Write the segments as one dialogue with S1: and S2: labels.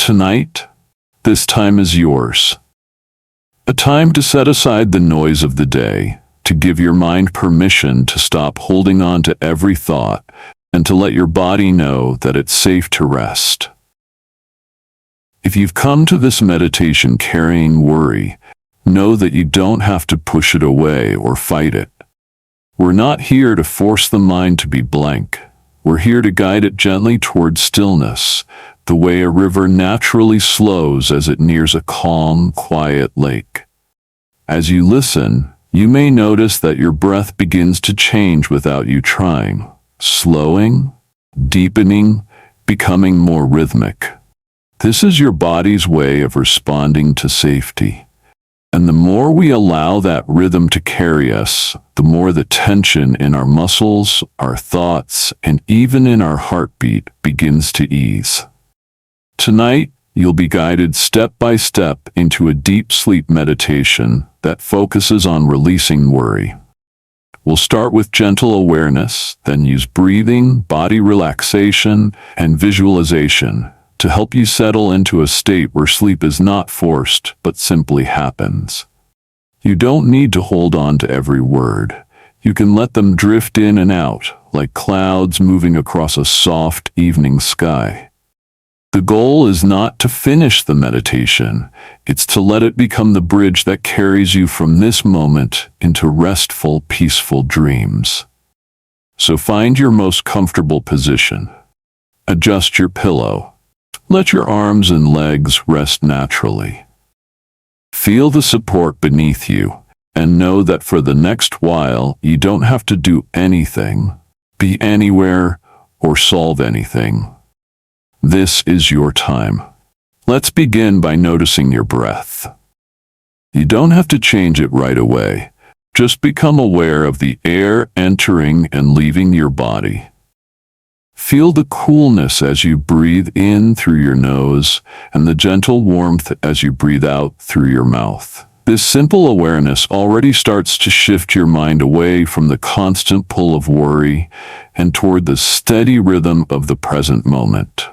S1: Tonight, this time is yours. A time to set aside the noise of the day, to give your mind permission to stop holding on to every thought, and to let your body know that it's safe to rest. If you've come to this meditation carrying worry, know that you don't have to push it away or fight it. We're not here to force the mind to be blank. We're here to guide it gently toward stillness, the way a river naturally slows as it nears a calm, quiet lake. As you listen, you may notice that your breath begins to change without you trying, slowing, deepening, becoming more rhythmic. This is your body's way of responding to safety. And the more we allow that rhythm to carry us, the more the tension in our muscles, our thoughts, and even in our heartbeat begins to ease. Tonight, you'll be guided step by step into a deep sleep meditation that focuses on releasing worry. We'll start with gentle awareness, then use breathing, body relaxation, and visualization to help you settle into a state where sleep is not forced, but simply happens. You don't need to hold on to every word. You can let them drift in and out, like clouds moving across a soft evening sky. The goal is not to finish the meditation, it's to let it become the bridge that carries you from this moment into restful, peaceful dreams. So find your most comfortable position. Adjust your pillow. Let your arms and legs rest naturally. Feel the support beneath you, and know that for the next while you don't have to do anything, be anywhere, or solve anything. This is your time. Let's begin by noticing your breath. You don't have to change it right away. Just become aware of the air entering and leaving your body. Feel the coolness as you breathe in through your nose and the gentle warmth as you breathe out through your mouth. This simple awareness already starts to shift your mind away from the constant pull of worry and toward the steady rhythm of the present moment.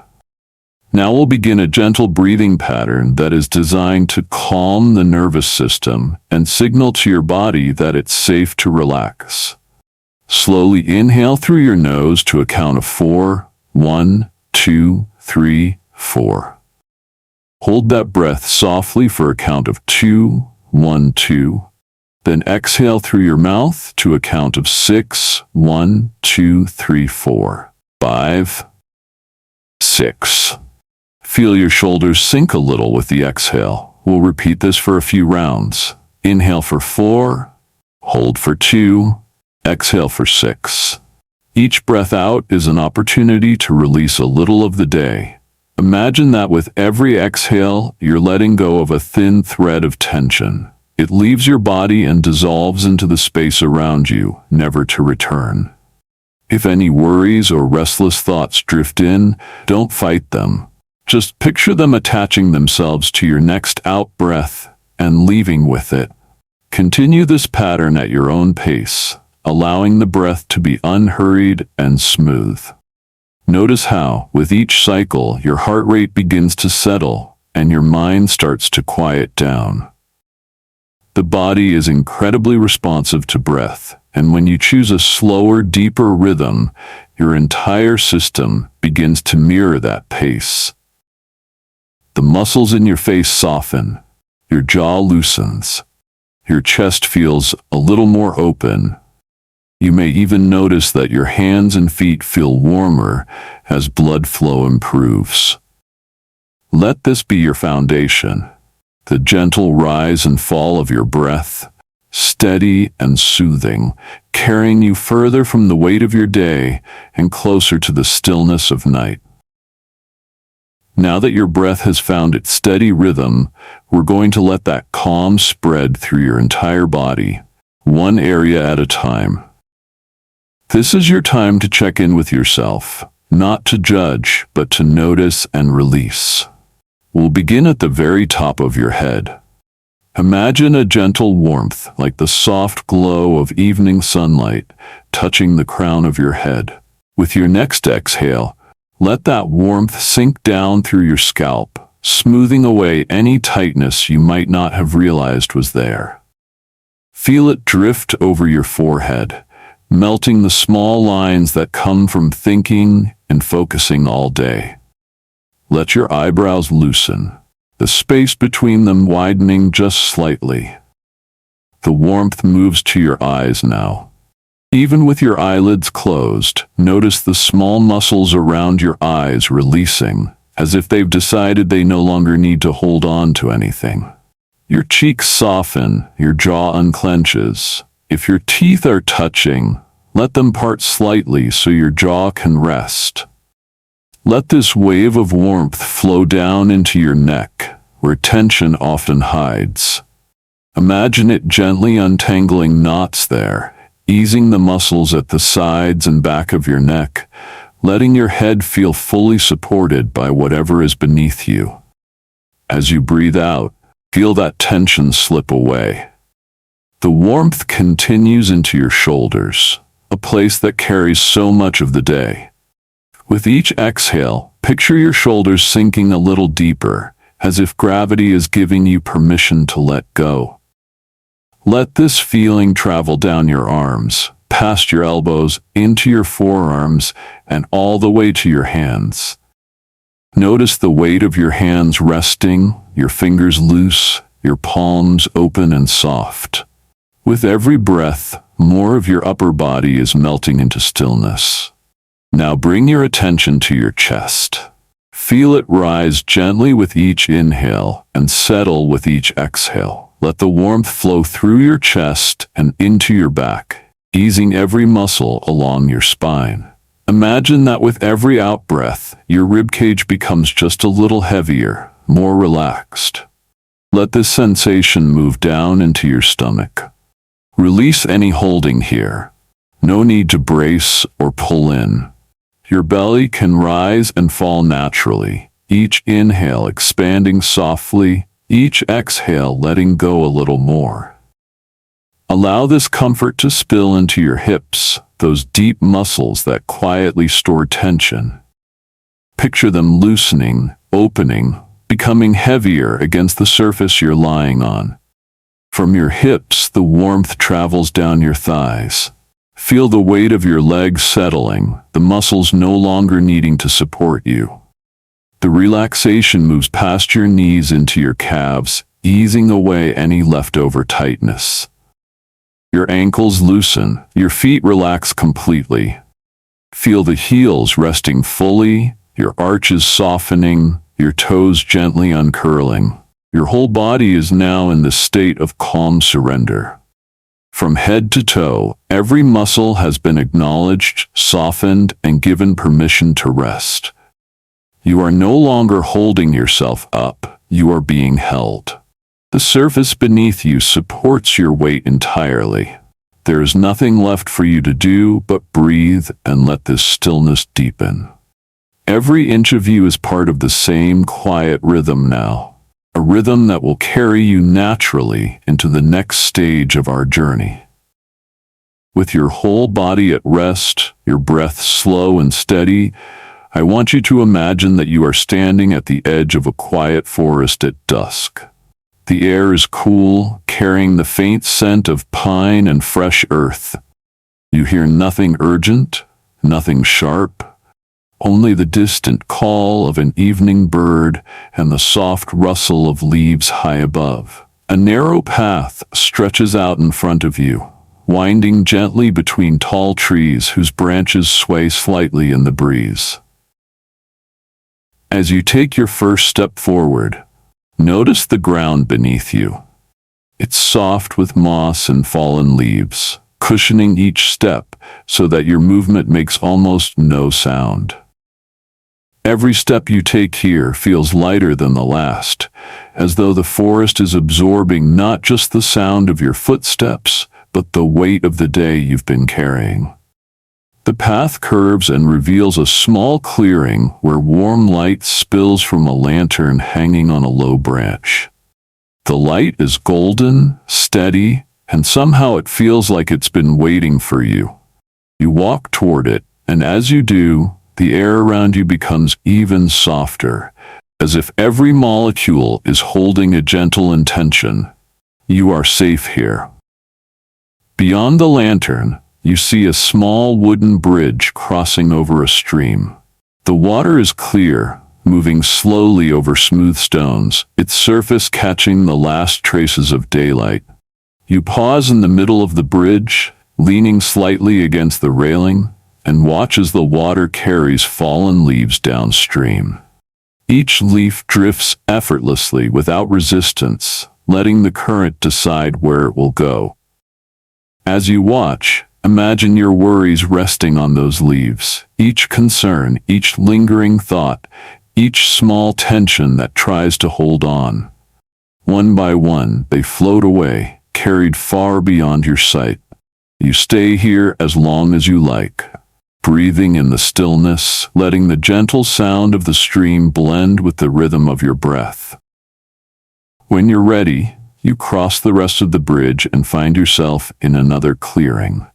S1: Now we'll begin a gentle breathing pattern that is designed to calm the nervous system and signal to your body that it's safe to relax. Slowly inhale through your nose to a count of 4. 1, 2, 3, 4. Hold that breath softly for a count of 2. 1, 2. Then exhale through your mouth to a count of 6. 1, 2, 3, 4. 5, 6. Feel your shoulders sink a little with the exhale. We'll repeat this for a few rounds. Inhale for 4, hold for 2, exhale for 6. Each breath out is an opportunity to release a little of the day. Imagine that with every exhale, you're letting go of a thin thread of tension. It leaves your body and dissolves into the space around you, never to return. If any worries or restless thoughts drift in, don't fight them. Just picture them attaching themselves to your next out-breath and leaving with it. Continue this pattern at your own pace, allowing the breath to be unhurried and smooth. Notice how, with each cycle, your heart rate begins to settle and your mind starts to quiet down. The body is incredibly responsive to breath, and when you choose a slower, deeper rhythm, your entire system begins to mirror that pace. The muscles in your face soften, your jaw loosens, your chest feels a little more open. You may even notice that your hands and feet feel warmer as blood flow improves. Let this be your foundation, the gentle rise and fall of your breath, steady and soothing, carrying you further from the weight of your day and closer to the stillness of night. Now that your breath has found its steady rhythm, we're going to let that calm spread through your entire body, one area at a time. This is your time to check in with yourself, not to judge, but to notice and release. We'll begin at the very top of your head. Imagine a gentle warmth, like the soft glow of evening sunlight, touching the crown of your head. With your next exhale, let that warmth sink down through your scalp, smoothing away any tightness you might not have realized was there. Feel it drift over your forehead, melting the small lines that come from thinking and focusing all day. Let your eyebrows loosen, the space between them widening just slightly. The warmth moves to your eyes now. Even with your eyelids closed, notice the small muscles around your eyes releasing, as if they've decided they no longer need to hold on to anything. Your cheeks soften, your jaw unclenches. If your teeth are touching, let them part slightly so your jaw can rest. Let this wave of warmth flow down into your neck, where tension often hides. Imagine it gently untangling knots there, easing the muscles at the sides and back of your neck, letting your head feel fully supported by whatever is beneath you. As you breathe out, feel that tension slip away. The warmth continues into your shoulders, a place that carries so much of the day. With each exhale, picture your shoulders sinking a little deeper, as if gravity is giving you permission to let go. Let this feeling travel down your arms, past your elbows, into your forearms, and all the way to your hands. Notice the weight of your hands resting, your fingers loose, your palms open and soft. With every breath, more of your upper body is melting into stillness. Now bring your attention to your chest. Feel it rise gently with each inhale and settle with each exhale. Let the warmth flow through your chest and into your back, easing every muscle along your spine. Imagine that with every out-breath, your ribcage becomes just a little heavier, more relaxed. Let this sensation move down into your stomach. Release any holding here. No need to brace or pull in. Your belly can rise and fall naturally, each inhale expanding softly, each exhale letting go a little more. Allow this comfort to spill into your hips, those deep muscles that quietly store tension. Picture them loosening, opening, becoming heavier against the surface you're lying on. From your hips, the warmth travels down your thighs. Feel the weight of your legs settling, the muscles no longer needing to support you. The relaxation moves past your knees into your calves, easing away any leftover tightness. Your ankles loosen, your feet relax completely. Feel the heels resting fully, your arches softening, your toes gently uncurling. Your whole body is now in the state of calm surrender. From head to toe, every muscle has been acknowledged, softened, and given permission to rest. You are no longer holding yourself up, you are being held. The surface beneath you supports your weight entirely. There is nothing left for you to do but breathe and let this stillness deepen. Every inch of you is part of the same quiet rhythm now, a rhythm that will carry you naturally into the next stage of our journey. With your whole body at rest, your breath slow and steady, I want you to imagine that you are standing at the edge of a quiet forest at dusk. The air is cool, carrying the faint scent of pine and fresh earth. You hear nothing urgent, nothing sharp, only the distant call of an evening bird and the soft rustle of leaves high above. A narrow path stretches out in front of you, winding gently between tall trees whose branches sway slightly in the breeze. As you take your first step forward, notice the ground beneath you. It's soft with moss and fallen leaves, cushioning each step so that your movement makes almost no sound. Every step you take here feels lighter than the last, as though the forest is absorbing not just the sound of your footsteps, but the weight of the day you've been carrying. The path curves and reveals a small clearing where warm light spills from a lantern hanging on a low branch. The light is golden, steady, and somehow it feels like it's been waiting for you. You walk toward it, and as you do, the air around you becomes even softer, as if every molecule is holding a gentle intention. You are safe here. Beyond the lantern, you see a small wooden bridge crossing over a stream. The water is clear, moving slowly over smooth stones, its surface catching the last traces of daylight. You pause in the middle of the bridge, leaning slightly against the railing, and watch as the water carries fallen leaves downstream. Each leaf drifts effortlessly without resistance, letting the current decide where it will go. As you watch, imagine your worries resting on those leaves, each concern, each lingering thought, each small tension that tries to hold on. One by one, they float away, carried far beyond your sight. You stay here as long as you like, breathing in the stillness, letting the gentle sound of the stream blend with the rhythm of your breath. When you're ready, you cross the rest of the bridge and find yourself in another clearing.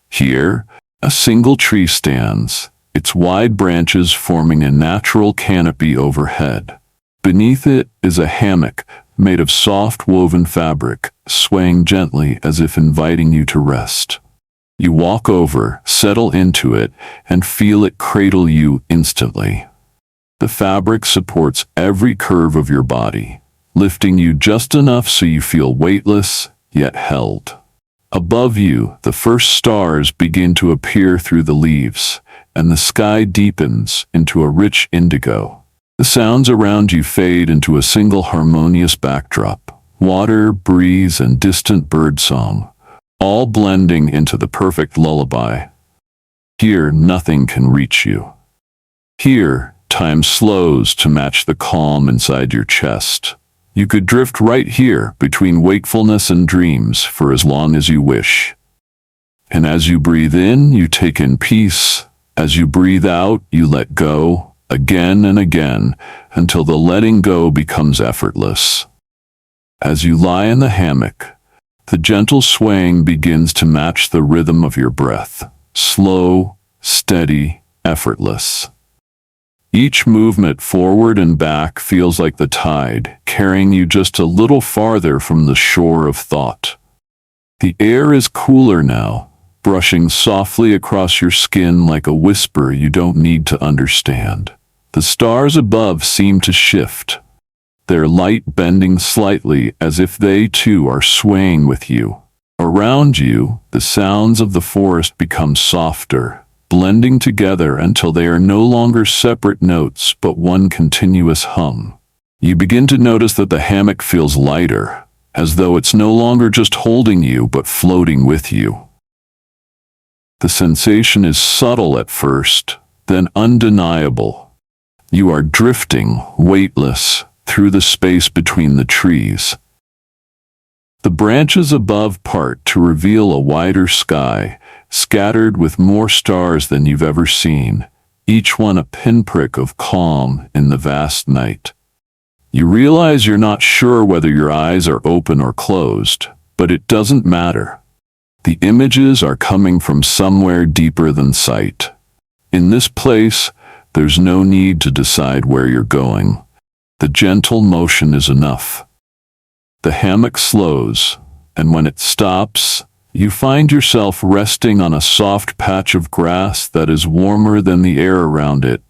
S1: Here, a single tree stands, its wide branches forming a natural canopy overhead. Beneath it is a hammock made of soft woven fabric, swaying gently as if inviting you to rest. You walk over, settle into it, and feel it cradle you instantly. The fabric supports every curve of your body, lifting you just enough so you feel weightless, yet held. Above you, the first stars begin to appear through the leaves, and the sky deepens into a rich indigo. The sounds around you fade into a single harmonious backdrop, water, breeze, and distant birdsong, all blending into the perfect lullaby. Here, nothing can reach you. Here, time slows to match the calm inside your chest. You could drift right here between wakefulness and dreams for as long as you wish. And as you breathe in, you take in peace. As you breathe out, you let go, again and again, until the letting go becomes effortless. As you lie in the hammock, the gentle swaying begins to match the rhythm of your breath, slow, steady, effortless. Each movement forward and back feels like the tide, carrying you just a little farther from the shore of thought. The air is cooler now, brushing softly across your skin like a whisper you don't need to understand. The stars above seem to shift, their light bending slightly as if they too are swaying with you. Around you, the sounds of the forest become softer, blending together until they are no longer separate notes but one continuous hum. You begin to notice that the hammock feels lighter, as though it's no longer just holding you but floating with you. The sensation is subtle at first, then undeniable. You are drifting, weightless, through the space between the trees. The branches above part to reveal a wider sky, scattered with more stars than you've ever seen, each one a pinprick of calm in the vast night. You realize you're not sure whether your eyes are open or closed, but it doesn't matter. The images are coming from somewhere deeper than sight. In this place, there's no need to decide where you're going. The gentle motion is enough. The hammock slows, and when it stops, you find yourself resting on a soft patch of grass that is warmer than the air around it,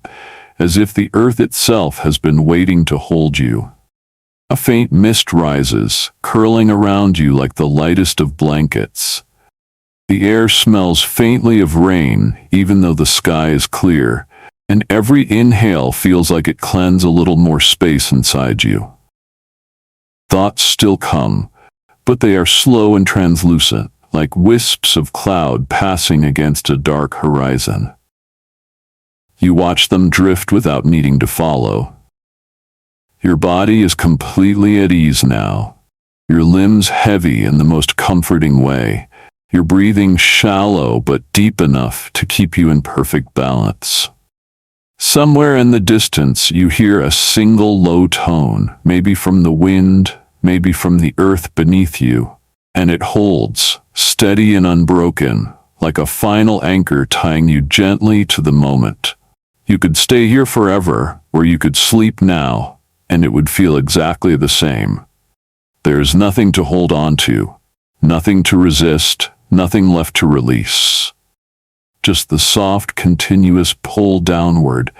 S1: as if the earth itself has been waiting to hold you. A faint mist rises, curling around you like the lightest of blankets. The air smells faintly of rain, even though the sky is clear, and every inhale feels like it cleanses a little more space inside you. Thoughts still come, but they are slow and translucent, like wisps of cloud passing against a dark horizon. You watch them drift without needing to follow. Your body is completely at ease now, your limbs heavy in the most comforting way, your breathing shallow but deep enough to keep you in perfect balance. Somewhere in the distance you hear a single low tone, maybe from the wind, maybe from the earth beneath you, and it holds, steady and unbroken, like a final anchor tying you gently to the moment. You could stay here forever, or you could sleep now, and it would feel exactly the same. There's nothing to hold on to, nothing to resist, nothing left to release. Just the soft, continuous pull downward,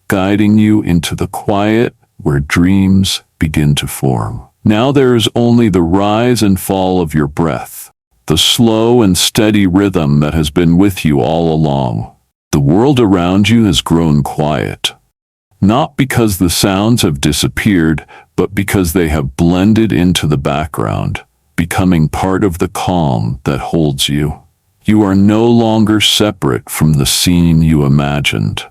S1: guiding you into the quiet where dreams begin to form. Now there is only the rise and fall of your breath, the slow and steady rhythm that has been with you all along. The world around you has grown quiet, not because the sounds have disappeared, but because they have blended into the background, becoming part of the calm that holds you. You are no longer separate from the scene you imagined.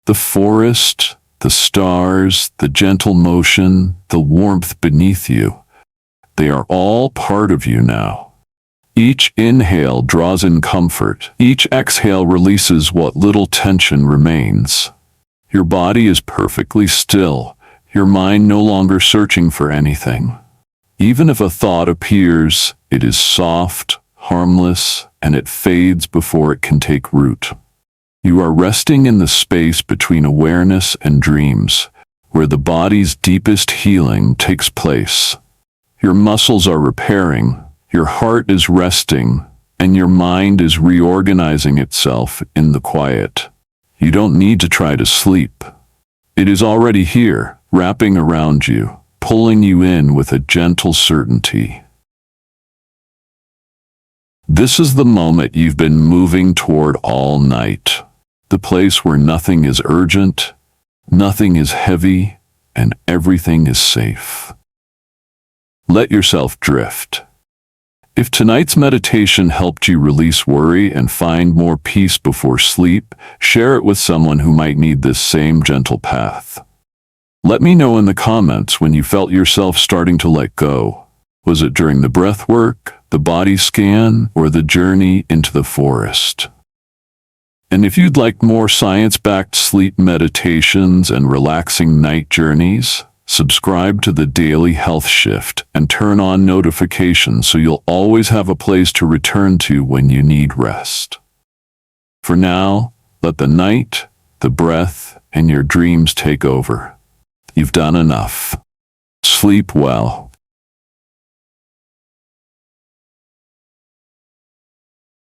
S1: The forest, the stars, the gentle motion, the warmth beneath you, they are all part of you now. Each inhale draws in comfort. Each exhale releases what little tension remains. Your body is perfectly still, your mind no longer searching for anything. Even if a thought appears, it is soft, harmless, and it fades before it can take root. You are resting in the space between awareness and dreams, where the body's deepest healing takes place. Your muscles are repairing, your heart is resting, and your mind is reorganizing itself in the quiet. You don't need to try to sleep. It is already here, wrapping around you, pulling you in with a gentle certainty. This is the moment you've been moving toward all night. The place where nothing is urgent, nothing is heavy, and everything is safe. Let yourself drift. If tonight's meditation helped you release worry and find more peace before sleep, share it with someone who might need this same gentle path. Let me know in the comments when you felt yourself starting to let go. Was it during the breath work, the body scan, or the journey into the forest? And if you'd like more science-backed sleep meditations and relaxing night journeys, subscribe to the Daily Health Shift and turn on notifications so you'll always have a place to return to when you need rest. For now, let the night, the breath, and your dreams take over. You've done enough. Sleep well.